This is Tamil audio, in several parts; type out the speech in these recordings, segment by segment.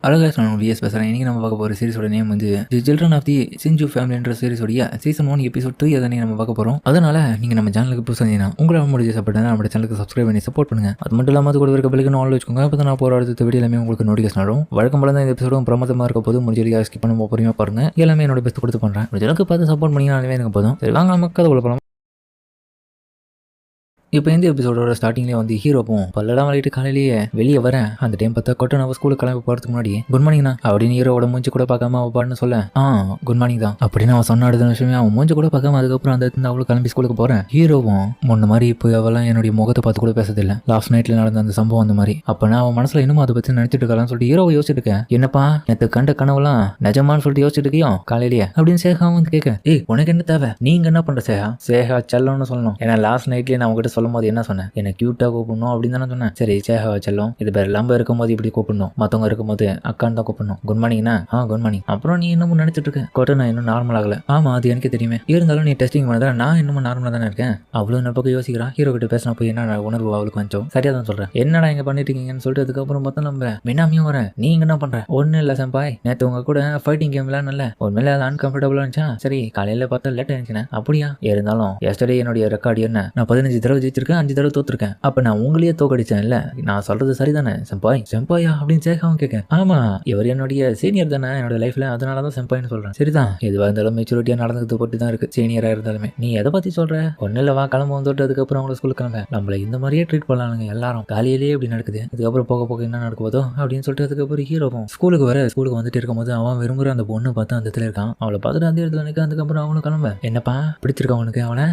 அழகாக நான் விஎஸ் பேசுகிறேன். இன்றைக்கி நம்ம பார்க்க போகிற சீரிஸோட நேம் வந்து the children of the Shinju ஃபேமிலின்ற சீரிஸோடைய சீசன் 1 எபிசோட் 3 அதை நம்ம பார்க்க போகிறோம். அதனால் நீங்கள் நம்ம சேனலுக்கு புதுசாக உங்களால் முடிஞ்ச சப்போர்ட் நம்ம சேனலுக்கு சப்ஸ்கிரைப் பண்ணி சப்போர்ட் பண்ணுங்கள். அது மட்டும் இல்லாமல் அது கூட இருக்க பிள்ளைக்கு நாள் வச்சுக்கோங்க. அப்போ தான் நான் போகிற அடுத்த வீடியோ எல்லாமே உங்களுக்கு நோட்டிஃபிகேஷன் வரும். வழக்கம் போல தான் இந்த எபிசோடும் பிரமாதமாக இருக்க போது முடிஞ்ச ஸ்கிப் பண்ண பொறுமையாக பாருங்கள். எல்லாமே என்னோட பெஸ்ட் கொடுத்து பண்ணுறேன். முடிஞ்சளவுக்கு பார்த்து சப்போர்ட் பண்ணிங்கனாலே எனக்கு போதும். சரி வாங்க நமக்கு அதை போகலாம். இப்போ இந்த எபிசோடோட ஸ்டார்டிங்லேயே வந்து ஹீரோவும் பல்லெல்லாம் வலிட்டு காலையிலேயே வெளியே வரேன். அந்த டைம் பார்த்தா கொட்டை நம்ம ஸ்கூலுக்கு கிளம்பி போகிறதுக்கு முன்னாடி குட் மார்னிங் தான் அப்படின்னு ஹீரோட மூஞ்சி கூட பார்க்காம அவள் பாடுன்னு சொல்ல குட் மார்னிங் தான் அப்படின்னு அவன் சொன்ன அடுத்த விஷயமே அவன் மூஞ்சி கூட பார்க்காம அதுக்கப்புறம் அந்த அவளுக்கு கிளம்பி ஸ்கூலுக்கு போகிறேன். ஹீரோவும் முன்ன மாதிரி இப்போ அவெல்லாம் என்னுடைய முகத்தை பார்த்து கூட பேசதில்லை. லாஸ்ட் நைட்டில் நடந்த அந்த சம்பவம் அந்த மாதிரி அப்போனா அவன் மனசில் இன்னும் அதை பற்றி நினச்சிட்டு இருக்கான்னு சொல்லிட்டு ஹீரோவை யோசிச்சுட்டு இருக்கேன். என்னப்பா நேற்று கண்ட கனவுலாம் நிஜமான்னு சொல்லிட்டு யோசிச்சுட்டு இருக்கியோ காலையிலேயே அப்படின்னு சேகா வந்து கேட்க உனக்கு என்ன தேவை, நீங்க என்ன பண்ற சேகா செல்லம்னு சொல்லணும். ஏன்னா லாஸ்ட் நைட்லேயே நான் உங்ககிட்ட சொல்லும் போது என்ன சொன்னேன், என்ன கியூட்டா கூப்பிடணும் அப்படின்னு தானே சொன்னேன். சரி சேகாவா செல்லும், இது பேர் லம்ப இருக்கும்போது இப்படி கூப்பிடணும், மற்றவங்க இருக்கும்போது அக்கான்னு தான் கூப்பிடணும். குட் மார்னிங்னா குட் மார்னிங். அப்புறம் நீ இன்னமும் நினைச்சிட்டு இருக்க கொட்டை நான் இன்னும் நார்மல் ஆகல. ஆமா அது எனக்கு தெரியுமே, இருந்தாலும் நீ டெஸ்டிங் பண்ணதா நான் இன்னமும் நார்மலா தானே இருக்கேன். அவ்வளவு நான் பக்கம் யோசிக்கிறான். ஹீரோ கிட்ட பேசினா போய் என்ன உணர்வு அவளுக்கு கொஞ்சம் சரியா தான் சொல்றேன். என்னடா இங்க பண்ணிட்டு இருக்கீங்கன்னு சொல்லிட்டு அதுக்கப்புறம் பார்த்தா நம்ம மினாமியும் வரேன். நீங்க என்ன பண்ற? ஒன்னும் இல்ல செம்பாய், நேற்று உங்க கூட ஃபைட்டிங் கேம் விளையாடல, உண்மையில அது அன்கம்ஃபர்டபுளா இருந்துச்சா. சரி காலையில பார்த்தா லேட் ஆயிடுச்சுனேன். அப்படியா? இருந்தாலும் எஸ்டர்டே என்னுடைய ரெக்கார்டு என்ன, நான் 15 தடவை ஜெயிச்சிருக்கேன், 5 தடவை தோத்துருக்கேன். அப்ப நான் உங்களையே தோக்கடிச்சேன் இல்ல, நான் சொல்றது சரிதானே செம்பாய்? செம்பாயா அப்படின்னு சேகாவும் கேட்க ஆமா இவர் என்னுடைய சீனியர் தானே என்னோட லைஃப்ல, அதனாலதான் செம்பாய்னு சொல்றேன். சரிதான், எதுவாக இருந்தாலும் மெச்சூரிட்டியா நடந்துக்கிறது போட்டு தான் இருக்கு. சீனியரா இருந்தாலுமே நீ எதை பத்தி சொல்ற? ஒன்னும் இல்லவா கிளம்ப வந்துட்டு அதுக்கப்புறம் அவங்க ஸ்கூலுக்கு கிளம்ப நம்மள இந்த மாதிரியே ட்ரீட் பண்ணலாங்க எல்லாரும். காலையிலேயே இப்படி நடக்குது, அதுக்கப்புறம் போக போக என்ன நடக்குதோ அப்படின்னு சொல்லிட்டு அதுக்கப்புறம் ஹீரோவும் ஸ்கூலுக்கு வந்துட்டு இருக்கும்போது அவன் விரும்புகிற அந்த பொண்ணு பார்த்து அந்த இடத்துல இருக்கான். அவளை பார்த்துட்டு அந்த இடத்துல நிற்க. அதுக்கப்புறம் அவனும் கிளம்ப என்னப்பா பிடிச்சிருக்க அவனுக்கு அவனை.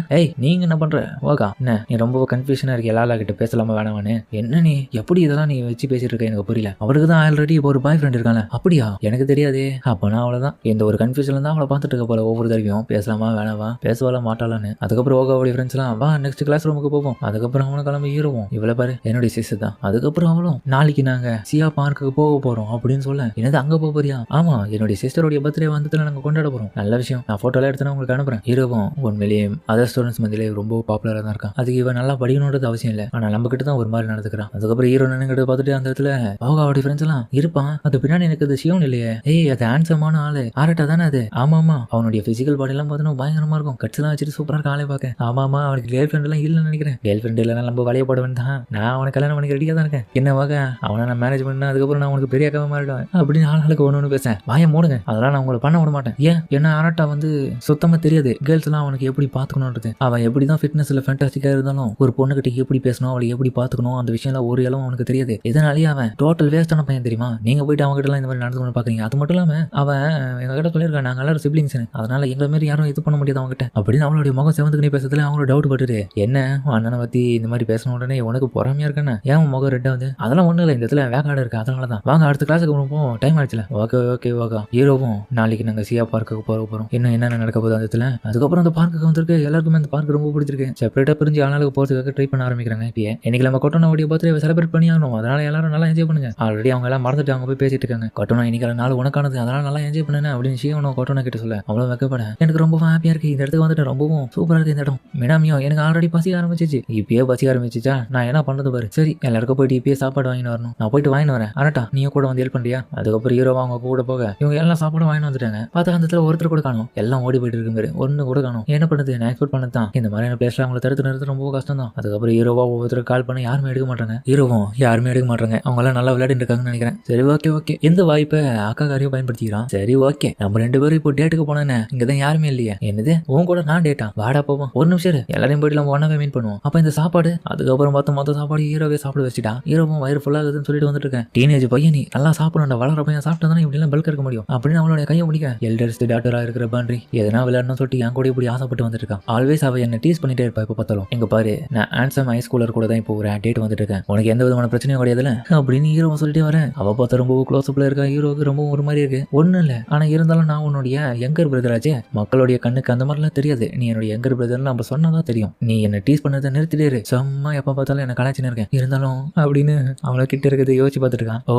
நீங்க என்ன பண்ற ஓகா என்ன நீ ரொம்ப கன்ஃபியூஷனா இருக்கு எல்லா கிட்ட பேசலாமா வேணாமான்னு. என்ன நீ எப்படி இதெல்லாம் நீ வச்சு பேசிட்டு இருக்க எனக்கு புரியல. அவருக்கு தான் ஆல்ரெடி இப்போ ஒரு பாய் ஃப்ரெண்ட் இருக்காங்க. அப்படியா? எனக்கு தெரியாதே. அப்பனா அவ்வளவுதான் இந்த ஒரு கன்ஃபியூஷன்ல தான் அவளை பார்த்துட்டு இருக்க போல. ஒவ்வொரு தடவையும் பேசலாமா வேணாவா, பேசுவாளா மாட்டாளான்னு. அதுக்கப்புறம் ஓகாவுடைய ஃப்ரெண்ட்ஸ் எல்லாம் வா நெக்ஸ்ட் கிளாஸ் ரூமுக்கு போவோம். அதுக்கப்புறம் அவனை கிளம்பி ஹீரோவும் இவ்வளவு பாரு என்னுடைய சிஸ்டர் தான். அதுக்கப்புறம் அவளும் நாளைக்கு நாங்க சியா பார்க்குக்கு போக போறோம் அப்படின்னு சொல்ல என்னது அங்க போறியா? ஆமா என்னுடைய சிஸ்டருடைய பர்த்டே வந்ததுல நாங்க கொண்டாட போறோம். நல்ல விஷயம், நான் போட்டோல எடுத்து உங்களுக்கு அனுப்புறேன். ஹீரோவும் உண்மையிலேயே அதர் ஸ்டூடெண்ட்ஸ் மத்தியிலே ரொம்ப பாப்புலரா தான் இருக்கான். அதுக்கு இவன் நல்லா படிக்கணுன்றது அவசியம் இல்லை, ஆனா நம்ம கிட்ட தான் ஒரு மாதிரி நடந்துக்கிறான். அதுக்கப்புறம் ஹீரோ நினைக்கிட்டு பார்த்துட்டு அந்த இடத்துல அவகாவோட ஃப்ரெண்ட்ஸ் எல்லாம் இருப்பான். அது பின்னாடி எனக்கு அது சியோன் இல்லையே. அது ஹேண்ட்ஸமான ஆளு ஆரட்டா தானே அது. ஆமாமா அவனுடைய பிசிக்கல் பாடி எல்லாம் பார்த்தோன்னா பயங்கரமா இருக்கும். கட்ஸ் எல்லாம் வச்சுட்டு சூப்பரா இருக்கும் ஆளே பார்க்க. ஆமாமா அவனுக்கு கேர்ள் ஃப்ரெண்ட் எல்லாம் இல்லைன்னு நினைக்கிறேன். கேர்ள் ஃப்ரெண்ட் இல்லைன்னா நம்ம வலைய போட வேண்டாம். நான் அவனை கல்யாணம் பண்ணிக்க ரெடியா தான் இருக்கேன். என்ன வாங்க அவனை நான் மேனேஜ் பண்ணா அதுக்கப்புறம் நான் உனக்கு பெரிய அக்காவை மாறிடுவேன் அப்படின்னு ஆளுக்கு ஒன்று பேசேன். வாய மூடுங்க, அதெல்லாம் நான் உங்களை பண்ண விட மாட்டேன். ஏன்னா ஆரட்டா வந்து சுத்தமா தெரியாது கேர்ள்ஸ் எல்லாம் அவனுக்கு எப்படி பாத்துக்கணும்ன்றது. அவன் எப்படிதான் ஃபிட்னஸ்ல ஃபேண்டாஸ்டிக்கா இருந்தாலும் ஒரு பொண்ணுகிட்ட எப்படி பேசணும், அவளை எப்படி பாத்துக்கணும், அந்த விஷயம் எல்லாம் ஒரு இளவும் அவனுக்கு தெரியாது. இதனாலேயே அவன் டோட்டல் வேஸ்டான பையன் தெரியுமா. நீங்க போயிட்டு அவங்க கிட்ட எல்லாம் இந்த மாதிரி நடந்து பாக்குறீங்க. அது மட்டும் இல்லாம அவன் எங்க கிட்ட சொல்லியிருக்கான் நாங்க எல்லாரும் சிப்ளிங்ஸ், அதனால எங்களை மாதிரி யாரும் இது பண்ண முடியாது அவங்க கிட்ட அப்படின்னு அவளுடைய முகம் செவந்துக்கு பேசுறதுல அவங்களோட டவுட் பட்டுட்டு என்ன அண்ணனை பத்தி இந்த மாதிரி பேசணும் உடனே உனக்கு பொறாமையா இருக்கானே ஏன் முகம் ரெட்டா வந்து. அதெல்லாம் ஒண்ணு இல்லை, இந்த இடத்துல வேக்காடு இருக்கு அதனாலதான். வாங்க அடுத்த கிளாஸுக்கு போவோம், டைம் ஆயிடுச்சுல. ஓகே ஹீரோவும் நாளைக்கு நாங்க சியா பார்க்குக்கு போறோம். இன்னும் என்னென்ன நடக்க போகுது அந்த இடத்துல. அதுக்கப்புறம் அந்த பார்க்குக்கு வந்திருக்கு. எல்லாருக்குமே அந்த பார்க் ரொம்ப பிடிச்சிருக்கு. செப்பரேட்டா பிரிஞ்சு ஆளுக்கு போறதுக்காக ட்ரை பண்ண ஆரம்பிக்கிறாங்க. இப்போ இன்னைக்கு நம்ம கொட்டோனோடைய பர்த்டே செலிப்ரேட் பண்ணி ஆகணும், அதனால எல்லாரும் நல்லா என்ஜாய் பண்ணுங்க. ஆல்ரெடி அவங்க எல்லாம் மறந்துட்டு அவங்க போய் பேசிட்டு இருக்காங்க. கொட்டோனா இன்னைக்கு நாள் உனக்கானது, அதனால நல்லா என்ஜாய் பண்ணுங்க அப்படின்னு ஷீவனும் கொட்டோனா கிட்ட சொல்ல அவ்வளவு வைக்கப்பட எனக்கு ரொம்ப ஹாப்பியா இருக்கு. இந்த இடத்துக்கு வந்துட்டு ரொம்பவும் சூப்பரா இருக்கு இந்த இடம். மினாமியோ எனக்கு ஆல்ரெடி பசிக்க ஆரம்பிச்சிச்சு. இப்பயே பசிக்க ஆரம்பிச்சிச்சா நான் என்ன பண்றது பாரு. சரி எல்லாருக்கும் போயிட்டு இப்பயே சாப்பாடு வாங்கிட்டு வரணும், நான் போயிட்டு வாங்கிட்டு வரேன். ஆனட்டா நீயும் கூட வந்து ஹெல்ப் பண்றியா? அதுக்கப்புறம் ஹீரோ அவங்க கூட போக இவங்க எல்லாம் சாப்பாடு வாங்கிட்டு வந்துட்டாங்க. பார்த்தா அந்த இடத்துல ஒருத்தர் கூட காணும், எல்லாம் ஓடி போயிட்டு இருக்கு மாதிரி ஒன்னு கூட காணும். என்ன பண்ணுது, நான் எக்ஸ்பெக்ட் பண்ணதான் இந்த மாதிரியான பிளேஸ்ல அவங்களை தடுத்து நிறுத்த ரொம்ப கஷ்டம் தான். அதுக்கப்புறம் ஹீரோவா ஒவ்வொருத்தருக்கு கால் பண்ண யாருமே எடுக்க மாட்டாங்க. யாருமே எடுக்க மாட்டாங்க. அவங்க எல்லாம் நல்லா விளையாடிட்டு இருக்காங்கன்னு நினைக்கிறேன். சரி ஓகே இந்த வாய்ப்பை அக்கா காரியம் பயன்படுத்திக்கிறான். சரி ஓகே நம்ம 2 பேரும் இப்போ டேட்டுக்கு போனேன்னு இங்கதான் யாருமே இல்லையா. என்னது உன் கூட நான் டேட்டா வாடா போவோம், ஒரு நிமிஷம் எல்லாரையும் போயிட்டு நம்ம ஒன்னாவே மீட் பண்ணுவோம். அப்ப இந்த சாப்பாடு அதுக்கப்புறம் மொத்த சாப்பாடு ஹீரோவே சாப்பிட வச்சுட்டா. ஹீரோவும் வயிறு ஃபுல்லா இருக்குதுன்னு சொல்லிட்டு வந்துட்டு இருக்கேன். டீனேஜ் பையன் நீ நல்லா சாப்பிடணும், வளர பையன் சாப்பிட்டா தானே இப்படி எல்லாம் பல்க் இருக்க முடியும் அப்படின்னு அவளுடைய கையை முடிக்க எல்டர்ஸ் டாக்டரா இருக்கிற பாண்டி எதனா விளையாடணும் சொல்லிட்டு என் கூட இப்படி ஆசைப்பட்டு வந்துட்டு இருக்கான். ஆல்வேஸ் அவ என்ன டீஸ் பண்ணிட்டே இருப்பா. இப்ப பார்த்தாலும் எங்க பாரு நான் ஆன்சம் ஹை ஸ்கூலர் கூட தான் இப்போ ஒரு டேட் வந்துட்டு இருக்கேன், உனக்கு எந்த விதமான பிரச்சனையும் கிடையாதுல அப்படின்னு ஹீரோ சொல்லிட்டே வரேன். அவ பார்த்தா ரொம்ப க்ளோஸ் அப்ல இருக்கா. ஹீரோக்கு ரொம்ப ஒரு மாதிரி இருக்கு. ஒன்னும் இல்ல, ஆனா இருந்தாலும் நான் உன்னுடைய யங்கர் பிரதராச்சே, மக்களுடைய கண்ணுக்கு அந்த மாதிரிலாம் தெரியாது. நீ என்னுடைய யங்கர் பிரதர்னு நம்ம சொன்னாதான் தெரியும். நீ என்ன டீஸ் பண்ணதை நிறுத்திட்டே இரு, சும்மா எப்ப பார்த்தாலும் என்ன கலாச்சின்னு இருக்கேன் இருந்தாலும் அப்படின்னு அவளை கிட்ட இருக்கிறத யோசிச்சு பார்த்துட்டு இருக்கான். ஓ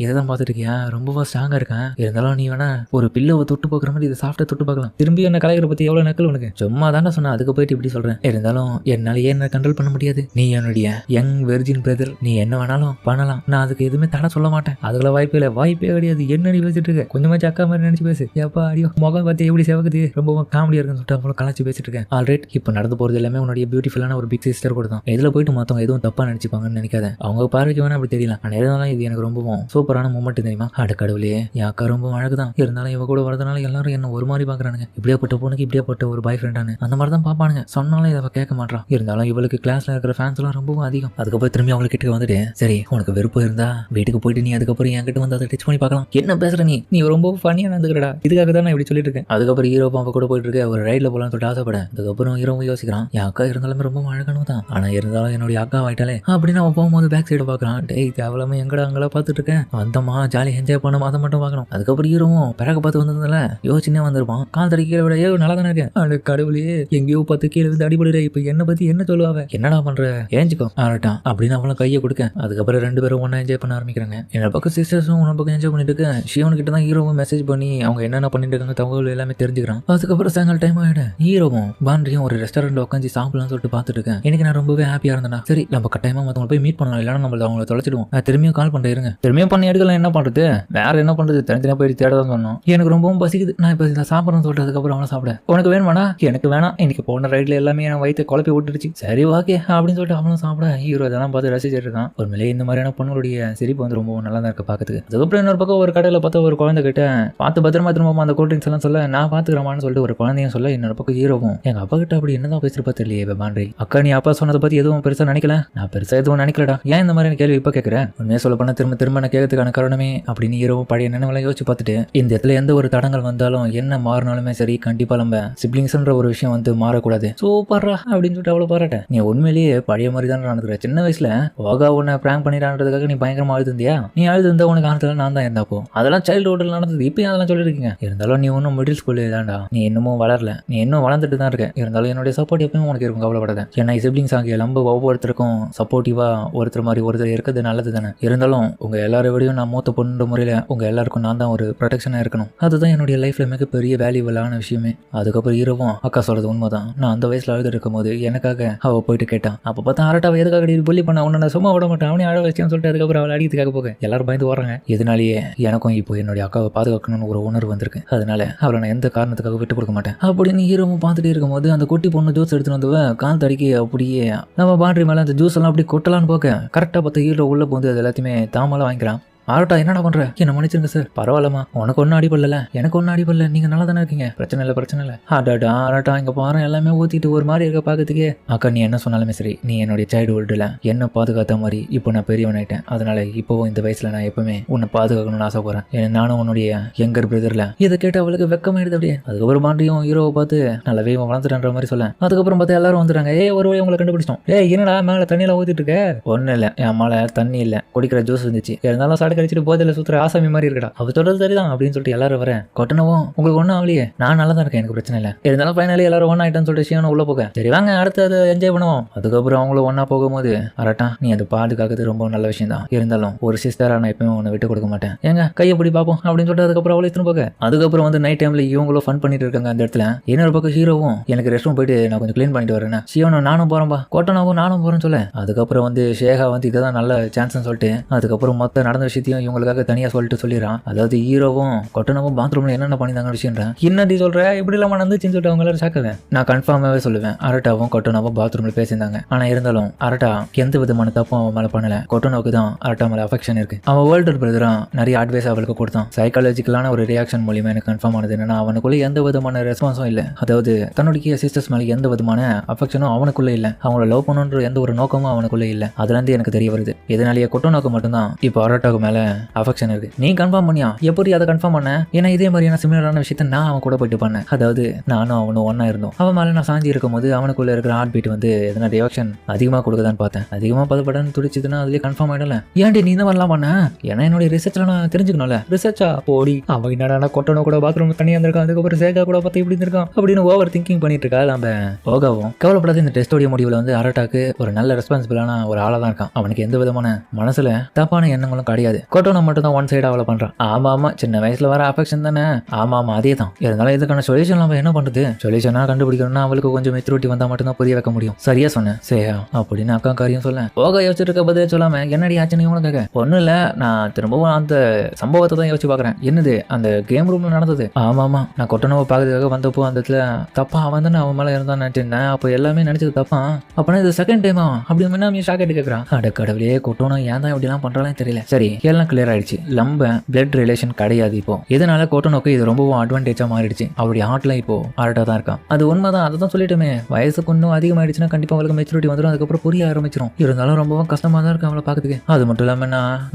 இதைதான் பார்த்துட்டு இருக்கியா, ரொம்ப ஸ்ட்ராங்கா இருக்கேன். இருந்தாலும் நீ வேணா ஒரு பில்லோவை தொட்டு பார்க்குற மாதிரி இதை சாஃப்டா தொட்டு பார்க்கலாம். திரும்பி என்ன கலைக்கிற பத்தி எவ்வளவு நக்கல் உனக்கு, சும்மா தானே சொன்னா அதுக்கு போயிட்டு இப்படி சொல்றேன். இருந்தாலும் என்னாலேயே என்ன கண்ட்ரோல் பண்ண முடியாது. நீ என்னுடைய யங் வெர்ஜின் பிரதர், நீ என்ன வேணாலும் பண்ணலாம், நான் அதுக்கு எதுவுமே தடை சொல்ல மாட்டேன். அதுக்குள்ள வாய்ப்பே கிடையாது. என்ன நீ பேசிட்டு இருக்க, கொஞ்சமாச்சு அக்கா மாதிரி நினைச்சு பேசு. ஏப்பா அடியோ முகம் பார்த்து எப்படி செவக்குது, ரொம்ப காமெடியா இருக்குன்னு சொல்லிட்டு அவ்வளோ கலாச்சி பேசிட்டு இருக்கேன். ஆல்ரைட், இப்போ நடந்து போறது எல்லாமே உன்னுடைய பியூட்டிஃபுல்லான ஒரு பிக் சிஸ்டர் கூட தான். இதுல போயிட்டு மத்தவங்க எதுவும் தப்பா நினைச்சுப்பாங்கன்னு நினைக்காத. அவங்க பார்வைக்கு வேணா அப்படி தெரியல, ஆனால் இருந்தாலும் இது எனக்கு ரொம்பவும் சூப்பரான மூமெண்ட் தெரியுமா. அட கடவுளே, என் அக்கா ரொம்ப அழகுதான், இருந்தாலும் இவ கூட வரதுனால எல்லாரும் என்ன ஒரு மாதிரி பாக்குறானுங்க. இப்படியாப்பட்ட பொண்ணுக்கு இப்படியாப்பட்ட ஒரு பாய் ஃப்ரெண்டானு அந்த மாதிரி தான் பாப்பானுங்க. சொன்னாலும் இதை கேட்க மாட்டான். இருந்தாலும் இவளுக்கு கிளாஸ்ல இருக்கிற ஃபேன்ஸ் எல்லாம் ரொம்பவும் அதிகம். அதுக்கப்புறம் திரும்பி அவங்க கிட்ட வந்துட்டு, சரி உனக்கு விருப்பம் இருந்தா வீட்டுக்கு போயிட்டு நீ அதுக்கப்புறம் என்கிட்ட வந்து அதை டச் பண்ணி பார்க்கலாம். என்ன பேசுற நீ ரொம்ப ஃபனியா நடந்துக்கிறடா, இதுக்காக தான் நான் இப்படி சொல்லிட்டு இருக்கேன். அதுக்கப்புறம் ஹீரோ பாம்பா கூட போயிட்டு இருக்க ஒரு ரைட்ல போலாம்னு சொல்லிட்டு ஆசைப்பட. அதுக்கப்புறம் ஹீரோவும் யோசிக்கிறான், என் அக்கா இருந்தாலுமே ரொம்ப அழகானு தான், ஆனா இருந்தாலும் என்னுடைய அக்கா ஆயிட்டாலே அப்படின்னு அவன் போகும்போது பேக் சைடு பாக்குறான். டேய் தேவலாம எங்கடா அங்கெல்லாம் பார்த்துட்டு இருக்கேன், வந்தமா ஜாலி என்ஜாய் பண்ணமா அதை மட்டும் பார்க்கணும். அதுக்கப்புறம் ஹீரோவும் பிறகு பார்த்து வந்ததுல யோசிச்சுனே வந்திருப்பான். கால் தடி கீழே விட நல்லா தானே இருக்கேன். அது கடவுளே, எங்கேயோ பார்த்து கீழே வந்து அடிபடுற, இப்ப என்ன பத்தி என்ன சொல்லுவாங்க, என்னடா பண்ற, ஏஞ்சிக்கோ ஆரட்டான் அப்படின்னு அவளும் கையை கொடுக்க. அதுக்கப்புறம் ரெண்டு பேரும் ஒன்னா என்ஜாய் பண்ண ஆரம்பிக்கிறாங்க. என்ன பக்கம் சிஸ்டர்ஸும் உன பக்கம் என்ஜாய் பண்ணிட்டு இருக்க. ஷிவன் கிட்ட தான் ஹீரோவும் மெசேஜ் பண்ணி அவங்க என்னென்ன பண்ணிட்டு இருக்காங்க தகவல் எல்லாமே தெரிஞ்சுக்கிறான். அதுக்கப்புறம் சாயங்கால டைம் ஆயிடும். ஹீரோவும் பாண்டியும் ஒரு ரெஸ்டாரண்ட் உட்காந்து சாப்பிடலாம்னு சொல்லிட்டு பார்த்துட்டு இருக்கேன். எனக்கு நான் ரொம்பவே ஹாப்பியா இருந்தேன். சரி நம்ம கட்டாயமா மத்தவங்க போய் மீட் பண்ணலாம், இல்லைன்னா நம்ம அவங்கள தொலைச்சிடுவோம். நான் திரும்பியும் கால் பண்ணிட்டு இருங்க, திரும்பியும் பண்ணி எடுக்கலாம். என்ன பண்றது, வேற என்ன பண்றது, தனித்தனியா போய் தேட தான் சொன்னோம். எனக்கு ரொம்பவும் பசிக்குது, நான் இப்போ இதை சாப்பிட்றேன்னு சொல்லிட்டு அதுக்கப்புறம் அவனை சாப்பிட. உனக்கு வேணுமாண்ணா, எனக்கு வேணாம், இன்னைக்கு போன ரைட்ல எல்லாமே என் வயிற்று குழப்பி விட்டுருச்சு. சரி ஓகே அப்படின்னு சொல்லிட்டு அவனும் சாப்பிட. ஹீரோ இதெல்லாம் பார்த்து ரசிச்சிட்டு இருக்கான். ஒரு நிலை இந்த மாதிரியான பொண்ணுடைய சிரிப்பு வந்து ரொம்ப நல்லா தான் இருக்கு பார்க்கறதுக்கு. அதுக்கப்புறம் இன்னொரு பக்கம் ஒரு கடையில் பார்த்தா ஒரு குழந்தை கிட்ட பார்த்து பத்திரமா திரும்ப அந்த கூல் ட்ரிங்க்ஸ் எல்லாம் சொல்ல, நான் பார்த்துக்கிறமான்னு சொல்லிட்டு ஒரு குழந்தையும் சொல்ல. இன்னொரு பக்கம் ஹீரோவும் எங்க அப்பா கிட்ட அப்படி என்னதான் பேசுறப்பா தெரியலையே பாண்டி. அக்கா நீ அப்பா சொன்னதை பத்தி எதுவும் பெருசா நினைக்கல, நான் பெருசா எதுவும் நினைக்கலடா, ஏன் இந்த மாதிரி கேள்வி இப்ப கேட்கிறேன். உண்மையை சொல்ல பண்ண திரும்ப நான் கேட்கறதுக்கான காரணமே அப்படின்னு ஹீரோவும் பழைய நினைவுகளை யோசிச்சு பார்த்துட்டு, இந்த இடத்துல எந்த ஒரு தடங்கள் வந்தாலும் என்ன மாறினாலுமே சரி, கண்டிப்பா நம்ம சிப்ளிங்ஸ்ன்ற ஒரு விஷயம் வந்து மாறக்கூடாது. சூப்பர்ரா அப்படின்னு சொல்லிட்டு அவ்வளவு பாராட்டேன். நீ உண்மையிலேயே பழைய மாதிரி தான் நடந்துக்கிற. சின்ன வயசுல ஓகா உன்னை பிராங்க் பண்ணிடான்றதுக்காக நீ பயங்கரமா அழுதுந்தியா, நீ அழுதுந்தா உனக்கு ஆனத்துல நான் தான் இருந்தாப்போ அதெல்லாம் சைல்டுஹுட்ல நடந்தது. இப்போ அதெல்லாம் சொல்லிருக்கீங்க. இருந்தாலும் நீ ஒன்றும் மிடில் ஸ்கூல்ல தான்டா, நீ இன்னமும் வளரல, நீ இன்னும் வளர்ந்துட்டு தான் இருக்க. இருந்தாலும் என்னுடைய சப்போர்ட் எப்பயும் உனக்கு இருக்கும், கவலைப்படாத. ஏன்னா சிப்ளிங்ஸ் ஆகிய நம்ம ஒவ்வொருத்தருக்கும் சப்போர்ட்டிவா ஒருத்தர் மாதிரி ஒருத்தர் இருக்கிறது நல்லது தானே. இருந்தாலும் உங்க எல்லாரை விடையும் நான் மூத்த பொண்ணு முறையில உங்க எல்லாருக்கும் நான் தான் ஒரு ப்ரொடெக்ஷனா இருக்கணும். அதுதான் என்னுடைய லைஃப்ல மிகப்பெரிய வேல்யூபிளான விஷயமே. அதுக்கப்புறம் ஹீரோவும் அக்கா சொல்றது உண்மைதான், நான் அந்த வயசுல அழுது இருக்கும் போது எனக்காக அவ போயிட்டு கேட்டான். அப்ப பார்த்தா அரட்டாவை எதுக்காக புள்ளி பண்ண, உன்னை நான் சும்மா விட மாட்டேன், அவனே அழ வச்சேன்னு சொல்லிட்டு அதுக்கப்புறம் அவளை அடிக்கிறதுக்காக போக எல்லாரும் பயந்து வர்றாங்க. இதனாலேயே எனக்கும் இப்போ என்னுடைய அக்காவை பாதுகாக்கணும்னு ஒரு உணர்வு வந்திருக்கு. அதனால அவளை நான் எந்த காரணத்துக்காக விட்டு கொடுக்க மாட்டேன் அப்படின்னு ஹீரோவும் பார்த்துட்டே இருக்கும்போது அந்த குட்டி பொண்ணு ஜூஸ் எடுத்துட்டு வந்து கால் தடிக்கி அப்படியே நம்ம பாண்ட்ரி மேல அந்த ஜூஸ் எல்லாம் அப்படி கொட்டலான்னு போக கரெக்டா பார்த்து ஹீரோ உள்ள போந்து அது எல்லாத்தையுமே தாமலாம் வாங்கிக்கிறான். ஆரட்டா என்னடா பண்ற, என்ன மன்னிச்சிருங்க சார். பரவாயில்லமா, உனக்கு ஒன்னும் அடிப்படல, எனக்கு ஒன்னும் அடிப்படல, நீங்க நல்லா தானே இருக்கீங்க, பிரச்சனை இல்லை. ஆடாடா ஆரட்டா இங்க பாரு எல்லாமே ஊத்திட்டு ஒரு மாதிரி இருக்க பாக்கிறதுக்கே. அக்கா நீ என்ன சொன்னாலுமே சரி, நீ என்னுடைய சைல்டுஹுட்ல என்ன பாதுகாத்த மாதிரி இப்போ நான் பெரியவனாயிட்டேன். அதனால இப்போவும் இந்த வயசுல நான் எப்பவுமே உன்னை பாதுகாக்கணும்னு ஆசைப்படுறேன். ஏன்னா நானும் உன்னுடைய யங்கர் பிரதர்ல. இதை கேட்டு அவளுக்கு வெக்கமாயிடுது அப்படியே. அதுக்கப்புறம் பாண்டியும் ஹீரோவை பார்த்து நல்லாவே வளர்ந்துட்டான்ற மாதிரி சொல்ல. அதுக்கப்புறம் பார்த்தா எல்லாரும் வந்துட்டாங்க. ஒரு வழி உங்களை கண்டுபிடிச்சிட்டோம். என்னடா மேல தண்ணியில ஊத்திட்டு இருக்க. ஒன்னும் இல்லை, என் மேல தண்ணி இல்லை, குடிக்கிற ஜூஸ் இருந்துச்சு, இருந்தாலும் கழிச்சிட்டு போதில் சுத்துற ஆசாமி மாதிரி இருக்கடா, அவ தொடர்ந்து சரிதான் அப்படின்னு சொல்லிட்டு எல்லாரும் வரேன். கொட்டனவும் உங்களுக்கு ஒன்றும் ஆகலையே, நான் நல்லா தான் இருக்கேன், எனக்கு பிரச்சனை இல்லை. இருந்தாலும் ஃபைனலி எல்லாரும் ஒன்னா ஆயிட்டான்னு சொல்லிட்டு ஷிவனும் உள்ள போக. சரி வாங்க அடுத்து அதை என்ஜாய் பண்ணுவோம். அதுக்கப்புறம் அவங்களும் ஒன்னா போகும்போது அரட்டா நீ அது பாதுகாக்கிறது ரொம்ப நல்ல விஷயம் தான், இருந்தாலும் ஒரு சிஸ்டரா நான் எப்பயும் உன்னை விட்டு கொடுக்க மாட்டேன், ஏங்க கையை பிடி பார்ப்போம் அப்படின்னு சொல்லிட்டு அதுக்கப்புறம் அவளை எடுத்துன்னு போக. அதுக்கப்புறம் வந்து நைட் டைம்ல இவங்களும் ஃபன் பண்ணிட்டு இருக்காங்க அந்த இடத்துல. இன்னொரு பக்கம் ஹீரோவும் எனக்கு ரெஸ்ட் ரூம் போயிட்டு நான் கொஞ்சம் க்ளீன் பண்ணிட்டு வரேன், ஷிவனும் நானும் போறேன்பா, கொட்டனாவும் நானும் போறேன்னு சொல்ல. அதுக்கப்புறம் வந்து ஷேகா வந்து இதான் நல்ல சான்ஸ்னு சொல்லிட்டு அதுக்கப்புறம் மொத்த நடந்த விஷயத்தையும் இவங்களுக்காக தனியா சொல்லிட்டு சொல்லிடுறான். அதாவது ஹீரோவும் கொட்டனவும் பாத்ரூம்ல என்னென்ன பண்ணிருந்தாங்க விஷயம்ன்றேன். என்னடி சொல்ற, இப்படி இல்லாம நடந்துச்சுன்னு சொல்லிட்டு அவங்க எல்லாரும் சாக்குவேன். நான் கன்ஃபார்மாவே சொல்லுவேன், அரட்டாவும் கொட்டனாவும் பாத்ரூம்ல பேசியிருந்தாங்க. ஆனா இருந்தாலும் அரட்டா எந்த விதமான தப்பும் அவன் மேல பண்ணல. கொட்டனோக்கு தான் அரட்டா மேல அஃபெக்ஷன் இருக்கு. அவன் வேர்ல்டு பிரதரா நிறைய அட்வைஸ் அவளுக்கு கொடுத்தான். சைக்காலஜிக்கலான ஒரு ரியாக்ஷன் மூலியமா எனக்கு கன்ஃபார்ம் ஆனது என்னன்னா அவனுக்குள்ள எந்த விதமான ரெஸ்பான்ஸும் இல்ல. அதாவது தன்னுடைய சிஸ்டர்ஸ் மேல எந்த விதமான அஃபெக்ஷனும் அவனுக்குள்ள இல்ல, அவங்கள லவ் பண்ணணுன்ற எந்த ஒரு நோக்கமும் அவனுக்குள்ள இல்ல. அதுல இருந்து எனக்கு தெரிய வருது. இதனாலேயே கொட்டனோக்கு மட்டும்தான் இப்போ அரட்டாவுக்கு மேல அஃபெக்ஷன் இருக்கு. நீ கன்ஃபார்ம் பண்ணியா, எப்படி அதை கன்ஃபார்ம் பண்ண? ஏன்னா இதே மாதிரியான சிமிலரான விஷயத்த நான் அவன் கூட போயிட்டு பண்ணேன். அதாவது நானும் அவனும் ஒன்னா இருந்தோம். அவன் மேல நான் சாஞ்சி இருக்கும் போது அவனுக்குள்ள இருக்கிற ஹார்ட் பீட் வந்து எதனா ரியாக்ஷன் அதிகமா கொடுக்குதான்னு பார்த்தேன். அதிகமா பதப்படன்னு துடிச்சதுன்னா அதுலயே கன்ஃபார்ம் ஆயிடல. ஏன்டி நீ இந்த மாதிரிலாம் பண்ண? ஏன்னா என்னுடைய ரிசர்ச்ல நான் தெரிஞ்சுக்கணும்ல. ரிசர்ச்சா போடி, அவன் என்னடா கொட்டனோ கூட பாத்ரூம் தனியா இருந்திருக்கான், அதுக்கப்புறம் சேகா கூட பார்த்து இப்படி இருந்திருக்கான் அப்படின்னு ஓவர் திங்கிங் பண்ணிட்டு இருக்கா நம்ம போகவும். கவலைப்படாத, இந்த டெஸ்டோடைய முடிவுல வந்து அரட்டாக்கு ஒரு நல்ல ரெஸ்பான்சிபிளான ஒரு ஆளா தான் இருக்கான். அவனுக்கு எந்த விதமான மனசுல தப்பான எண்ணங்களும் கிடையாது. கொட்டோனை மட்டும் தான் ஒன் சைடு அவளை பண்றான். ஆமா சின்ன வயசுல வர அஃபெக்ஷன் தானே. ஆமா அதே தான். இருந்தாலும் இதுக்கான சொல்யூஷன் நம்ம என்ன பண்றது? சொல்யூஷனா கண்டுபிடிக்கணும்னா அவளுக்கு கொஞ்சம் மெச்சூரிட்டி வந்தா மட்டும் தான் புரிய வைக்க முடியும். சரியா சொன்னேன் சரியா அப்படின்னு அக்கா காரியம் சொல்ல போக யோசிச்சிருக்க பதிலே சொல்லாம என்னடி ஆச்சுன்னு இவனும் கேட்க ஒன்னும் இல்ல, நான் திரும்பவும் அந்த சம்பவத்தை தான் யோசிச்சு பாக்குறேன். என்னது அந்த கேம் ரூம்ல நடந்தது? ஆமா நான் கொட்டனவை பாக்குறதுக்காக வந்தப்போ அந்த இடத்துல தப்பா அவன் தானே அவன் மேல இருந்தான்னு நினைச்சிருந்தேன். அப்போ எல்லாமே நினைச்சது தப்பா. அப்பனா இது செகண்ட் டைமா அப்படின்னு நீ ஷாக் ஆகிட்டு கேட்கறான். அட கடவுளே, கொட்டோனா ஏன் தான் இப்படி எல்லாம் பண்றாலும் தெரியல. சரி எல்லாம் கிளியர் ஆயிடுச்சு. லம்ப பிளட் ரிலேஷன் கிடையாது இப்போ. இதனால கொட்டனோக்கு இது ரொம்பவும் அட்வான்டேஜா மாறிடுச்சு. அவருடைய ஹார்ட்ல இப்போ ஆர்ட்டா தான் இருக்கான். அது உண்மைதான், அதை தான் சொல்லிட்டுமே. வயசுக்கு இன்னும் அதிகமாயிடுச்சுன்னா கண்டிப்பா அவளுக்கு மெச்சூரிட்டி வந்துடும். அதுக்கப்புறம் புரிய ஆரம்பிச்சிடும். இருந்தாலும் ரொம்பவும் கஷ்டமா தான் இருக்கு அவளை பாக்குறதுக்கு. அது மட்டும் இல்லாம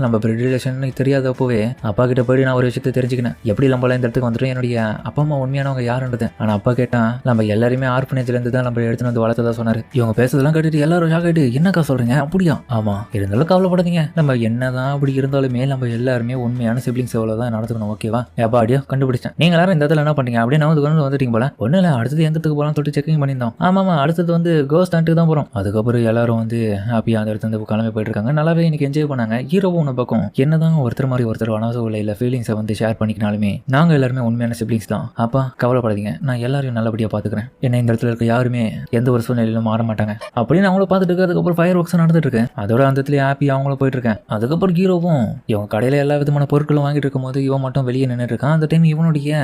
நம்ம பிளட் ரிலேஷன் தெரியாதப்போவே அப்பா கிட்ட போய் நான் ஒரு விஷயத்தை தெரிஞ்சுக்கினேன். எப்படி நம்மள இந்த இடத்துக்கு வந்துடும், என்னுடைய அப்பா அம்மா உண்மையானவங்க யாருன்றது. ஆனா அப்பா கேட்டா நம்ம எல்லாருமே ஆர்ஃபனேஜ்ல இருந்து தான் நம்ம எடுத்துன்னு வந்து வளர்த்ததா சொன்னாரு. இவங்க பேசுறதெல்லாம் கேட்டுட்டு எல்லாரும் ஷாக் ஆயிட்டு என்னக்கா சொல்றீங்க? அப்படியா? ஆமா, இருந்தாலும் கவலைப்படாதீங்க. நம்ம என்னதான் அப்படி இருந்தாலுமே நம்ம எல்லாருமே உண்மையான சிப்ளிங்ஸ் தான் நடத்துக்கணும். ஓகேவா? எப்பா அடியோ கண்டுபிடிச்சேன். நீங்க எல்லாரும் இந்த இடத்துல என்ன பண்ணீங்க? அப்படியே நம்ம வந்துட்டீங்க போல. ஒண்ணு இல்ல, அடுத்தது எந்த இடத்துக்கு போலாம் தொட்டு செக்கிங் பண்ணியிருந்தோம். ஆமா அடுத்தது வந்து கோஸ்ட் ஹண்ட்டுக்கு தான் போறோம். அதுக்கப்புறம் எல்லாரும் வந்து ஹாப்பியா அந்த இடத்துல இருந்து கிளம்பி போயிட்டு இருக்காங்க. நல்லாவே இன்னைக்கு என்ஜாய் பண்ணாங்க. ஹீரோவும் ஒன்று பக்கம் என்னதான் ஒருத்தர் மாதிரி ஒருத்தர் வனசோ இல்ல ஃபீலிங்ஸை வந்து ஷேர் பண்ணிக்கினாலுமே நாங்க எல்லாருமே உண்மையான சிப்ளிங்ஸ் தான். அப்பா கவலைப்படாதீங்க, நான் எல்லாரையும் நல்லபடியா பாத்துக்கிறேன். என்ன இந்த இடத்துல இருக்க யாருமே எந்த ஒரு சூழ்நிலையிலும் மாற மாட்டாங்க அப்படின்னு அவங்கள பார்த்துட்டு இருக்கு. அதுக்கப்புறம் ஃபயர் ஒர்க்ஸ் நடந்துட்டு இருக்கு. அதோட அந்த இடத்துல ஹாப்பியா அவங்களும் போயிட்டு இருக்கேன். அதுக்கப்புறம் ஹீரோவும் இவங்க கடையில எல்லா விதமான பொருட்களும் வாங்கிட்டு இருக்கும் போது இவன் மட்டும் வெளியே நின்றுட்டு இருக்கான். அந்த டைம் இவனுடைய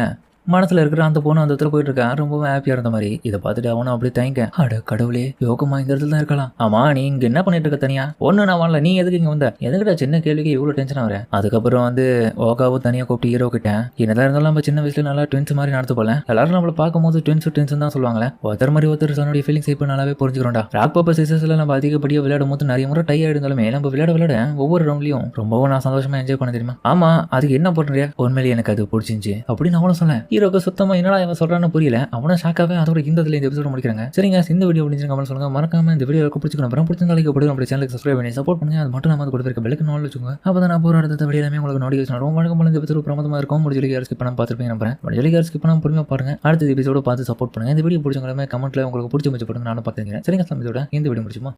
மனசுல இருக்கிற அந்த பொண்ணு அந்த இடத்துல போயிட்டு இருக்கான். ரொம்பவும் ஹாப்பியா இருந்த மாதிரி. இதை பார்த்துட்டு அவனும் அப்படியே தயங்க. அட கடவுளே, யோகமா இந்த இடத்துல தான் இருக்கலாம். ஆமா நீ இங்க என்ன பண்ணிட்டு இருக்க தனியா? ஒண்ணு நான் வரல, நீ எதுக்கு இங்க வந்த? எதுக்கிட்ட சின்ன கேள்விக்கு இவ்வளவு டென்ஷன் ஆகுற? அதுக்கப்புறம் வந்து ஓகாவும் தனியா கூப்பிட்டு ஹீரோ கிட்ட என்னதான் இருந்தாலும் நம்ம சின்ன வயசுல நல்லா ட்வின்ஸ் மாதிரி நடத்து போல. எல்லாரும் நம்மள பார்க்கும் போது ட்வின்ஸ் தான் சொல்லுவாங்களே. ஒருத்தர் மாதிரி ஒருத்தர் தன்னுடைய ஃபீலிங்ஸ் இப்போ நல்லாவே புரிஞ்சுக்கிறோம்டா. ராக் பேப்பர் சிசர்ஸ்ல நம்ம அதிகப்படியா விளையாடும் போது நிறைய முறை டை ஆயிருந்தாலுமே நம்ம விளையாட ஒவ்வொரு ரவுண்ட்லயும் ரொம்பவும் நான் சந்தோஷமா என்ஜாய் பண்ண தெரியுமா? ஆமா அதுக்கு என்ன பண்றியா? உண்மையிலேயே எனக்கு அது பிடிச்சிருந்துச்சு அப்படின்னு அவனும் சொன்னேன். ஹீரோக்கு சுத்தமா இவன் சொல்றான்னு புரியல. அவனும் ஷாக்காவே அதோட இந்த எபிசோட முடிக்கிறாங்க. சரிங்க, இந்த வீடியோ பிடிச்சிருக்க சொல்லுங்க. மறக்காம இந்த வீடியோ பிடிச்சிக்கணும். அப்புறம் பிடிச்சிருந்தாலும் நம்ம சேனலுக்கு சப்ஸ்கிரைப் பண்ணி சப்போர்ட் பண்ணுங்க. அது மட்டும் நம்ம கூட இருக்க பெல்லுக்கு நாள் வச்சுக்கோங்க. அப்பதான் நான் போற அடுத்த வீடியோ எல்லாமே உங்களுக்கு நோட்டிஃபிகேஷன் ரொம்ப வழக்கம் போல இந்த எபிசோட் பிரமாதமா இருக்கும். முடிஞ்ச யார் ஸ்கிப் பண்ணாம பார்த்துருப்பீங்க நம்புறேன். முடிஞ்ச யார் ஸ்கிப் பண்ணாம பொறுமையா பாருங்க. அடுத்த எபிசோட பார்த்து சப்போர்ட் பண்ணுங்க. இந்த வீடியோ பிடிச்சவங்க கமெண்ட்ல உங்களுக்கு பிடிச்ச போடுங்க. நானும் பார்த்துக்கிறேன். சரிங்க, இந்த வீடியோ முடிச்சுமா?